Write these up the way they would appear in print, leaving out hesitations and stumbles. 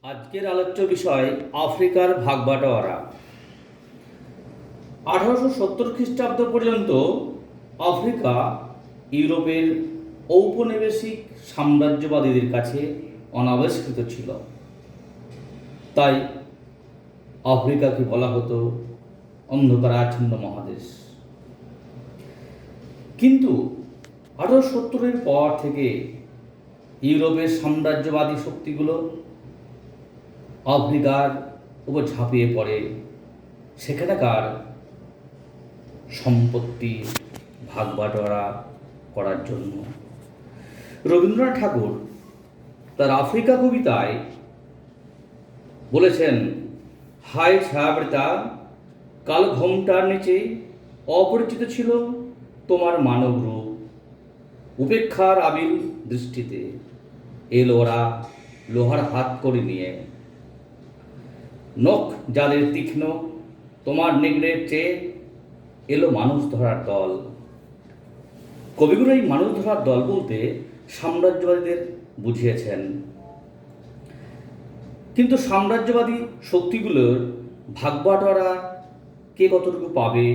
আজকের আলোচ্য বিষয় আফ্রিকার ভাগবাটোয়ারা। 1870 খ্রিস্টাব্দ পর্যন্ত আফ্রিকা ইউরোপের ঔপনিবেশিক সাম্রাজ্যবাদীদের কাছে অনাবিষ্কৃত ছিল। তাই আফ্রিকাকে বলা হতো অন্ধকারাচ্ছন্ন মহাদেশ। কিন্তু 1870-এর পর থেকে ইউরোপের সাম্রাজ্যবাদী শক্তিগুলো আফ্রিকার উপর ঝাঁপিয়ে পড়ে সেখানকার সম্পত্তি ভাগবাটোয়ারা করার জন্য। রবীন্দ্রনাথ ঠাকুর তার আফ্রিকা কবিতায় বলেছেন, হায় ছায়াবৃতা, কাল ঘোমটার নিচে অপরিচিত ছিল তোমার মানব রূপ, উপেক্ষার আবিল দৃষ্টিতে এলো ওরা লোহার হাত করে নিয়ে, নখ যাদের তীক্ষ্ণ তোমার নিগড়ের চেয়ে এলো মানুষ ধরার দল। কবিগুলো এই মানুষ ধরার দল বলতে সাম্রাজ্যবাদীদের বুঝিয়েছেন। কিন্তু সাম্রাজ্যবাদী শক্তিগুলোর ভাগবাটোয়ারা কে কতটুকু পাবে,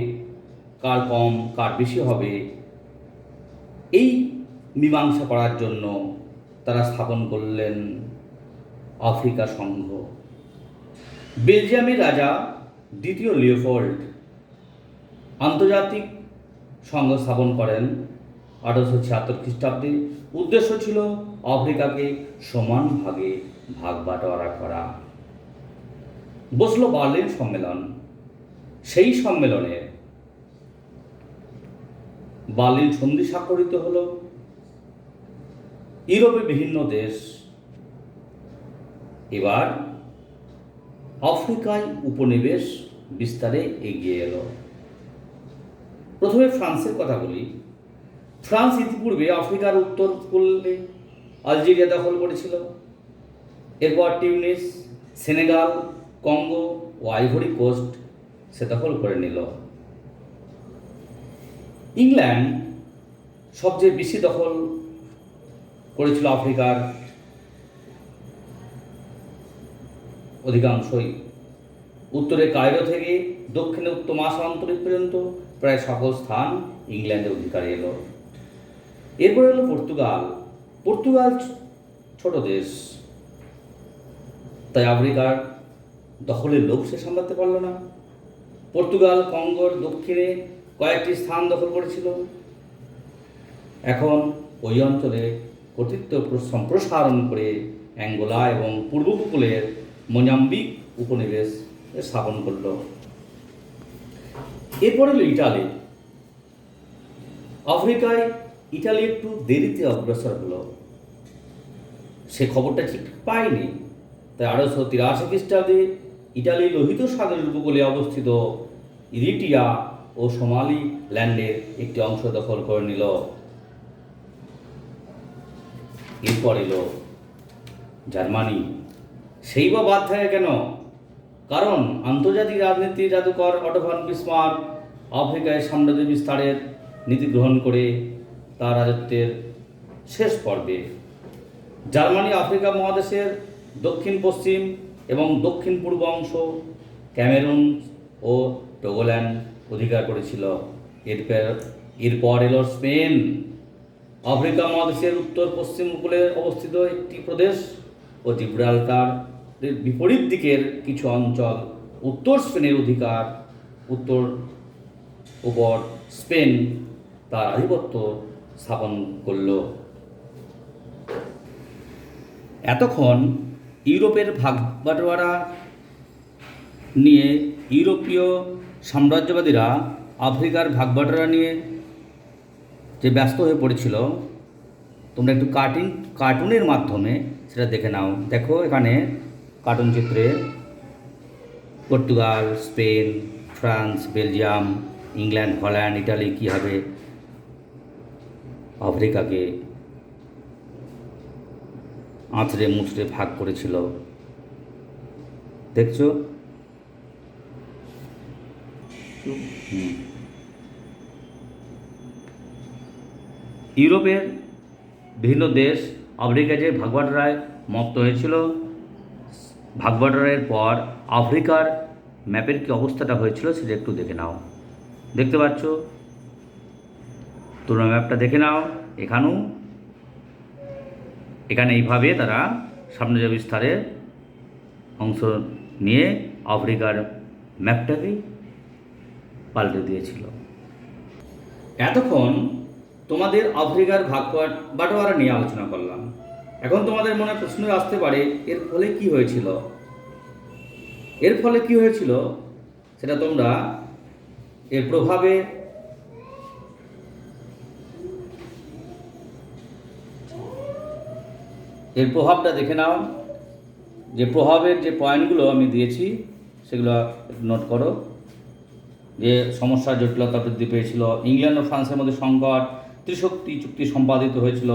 কার কম কার বেশি হবে, এই মীমাংসা করার জন্য তারা স্থাপন করলেন আফ্রিকা সংঘ। বেলজিয়ামের রাজা দ্বিতীয় লিওপোল্ড আন্তর্জাতিক সংঘ স্থাপন করেন 1876 খ্রিস্টাব্দে। উদ্দেশ্য ছিল আফ্রিকাকে সমান ভাগে ভাগবাটোয়ারা করা। বসলো বার্লিন সম্মেলন। সেই সম্মেলনে বার্লিন সন্ধি স্বাক্ষরিত হল। ইউরোপের বিভিন্ন দেশ এবার আফ্রিকায় উপনিবেশ বিস্তারে এগিয়ে এলো। প্রথমে ফ্রান্সের কথা বলি। ফ্রান্স ইতিপূর্বে আফ্রিকার উত্তর উপকূলে আলজেরিয়া দখল করেছিল। এরপর টিউনিস, সেনেগাল, কঙ্গো ও আইভরি কোস্ট সে দখল করে নিল। ইংল্যান্ড সবচেয়ে বেশি দখল করেছিল আফ্রিকার অধিকাংশই। উত্তরে কায়রো থেকে দক্ষিণে উত্তর মহাসাগর পর্যন্ত প্রায় সকল স্থান ইংল্যান্ডের অধিকারে এলো। এরপরে এলো পর্তুগাল। পর্তুগাল ছোট দেশ, তাই আফ্রিকার দখলের লোভ সে সামলাতে পারল না। পর্তুগাল কঙ্গোর দক্ষিণে কয়েকটি স্থান দখল করেছিল। এখন ওই অঞ্চলে কর্তৃত্ব সম্প্রসারণ করে অ্যাঙ্গোলা এবং পূর্ব উপকূলের মোজাম্বিক উপনিবেশ স্থাপন করল। এরপরে হলো ইটালি। আফ্রিকায় ইটালি একটু দেরিতে অগ্রসর হলো। সে খবরটা ঠিক পায়নি। তাই 1883 খ্রিস্টাব্দে ইটালি লোহিত সাগরের উপকূলে অবস্থিত ইরিটিয়া ও সোমালি ল্যান্ডের একটি অংশ দখল করে নিল। এরপর এলো জার্মানি। সেই বা বাদ থাকে কেন? কারণ আন্তর্জাতিক রাজনীতির জাদুকর অটো ভন বিসমার্ক আফ্রিকায় সাম্রাজ্য বিস্তারের নীতি গ্রহণ করে তার রাজত্বের শেষ পর্বে জার্মানি আফ্রিকা মহাদেশের দক্ষিণ পশ্চিম এবং দক্ষিণ পূর্ব অংশ, ক্যামেরুন ও টোগোল্যান্ড অধিকার করেছিল। এরপর এলো স্পেন। আফ্রিকা মহাদেশের উত্তর পশ্চিম উপকূলে অবস্থিত একটি প্রদেশ ও জিব্রাল্টার বিপরীত দিকের কিছু অঞ্চল উত্তর স্পেনের অধিকার। উত্তর উপর স্পেন তার আধিপত্য স্থাপন করল। এতক্ষণ ইউরোপের ভাগবাটোয়ারা নিয়ে ইউরোপীয় সাম্রাজ্যবাদীরা আফ্রিকার ভাগবাটোয়ারা নিয়ে যে ব্যস্ত হয়ে পড়েছিল, তোমরা একটু কার্টুনের মাধ্যমে সেটা দেখে নাও। দেখো এখানে কার্টুন চিত্রে Portugal, Spain, France, Belgium, England, Holland, Italy কীভাবে আফ্রিকাকে আঁচড়ে মুচড়ে ভাগ করেছিল দেখছো। ইউরোপের বিভিন্ন দেশ আফ্রিকা যে ভাগবাটোয়ারায় মত্ত হয়েছিল ভাগবাটোয়ারের পর আফ্রিকার ম্যাপের কী অবস্থাটা হয়েছিল সেটা একটু দেখে নাও। দেখতে পাচ্ছ, তোমরা ম্যাপটা দেখে নাও। এখানে এইভাবে তারা সাম্রাজ্য বিস্তারের অংশ নিয়ে আফ্রিকার ম্যাপটাকেই পাল্টে দিয়েছিল। এতক্ষণ তোমাদের আফ্রিকার বাটোয়ারা নিয়ে আলোচনা করলাম। এখন তোমাদের মনে প্রশ্ন আসতে পারে, এর ফলে কি হয়েছিল? এর ফলে কি হয়েছিল সেটা তোমরা এর প্রভাবটা দেখে নাও। যে প্রভাবের যে পয়েন্টগুলো আমি দিয়েছি সেগুলো নোট করো। যে সমস্যার জটিলতা বৃদ্ধি পেয়েছিল, ইংল্যান্ড ও ফ্রান্সের মধ্যে সংকট, ত্রিশক্তি চুক্তি সম্পাদিত হয়েছিল,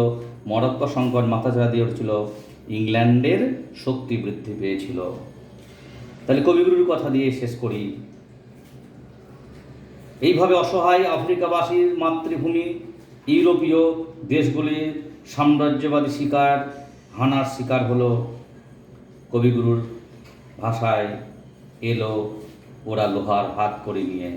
মরক্কো সংকট মাথাচাড়া দিয়ে উঠেছিল, ইংল্যান্ডের শক্তি বৃদ্ধি পেয়েছিল। তাহলে কবিগুরুর কথা দিয়ে শেষ করি। এইভাবে অসহায় আফ্রিকাবাসীর মাতৃভূমি ইউরোপীয় দেশগুলির সাম্রাজ্যবাদী হানার শিকার হলো। কবিগুরুর ভাষায় এলো, ওরা লোহার হাত করে নিয়ে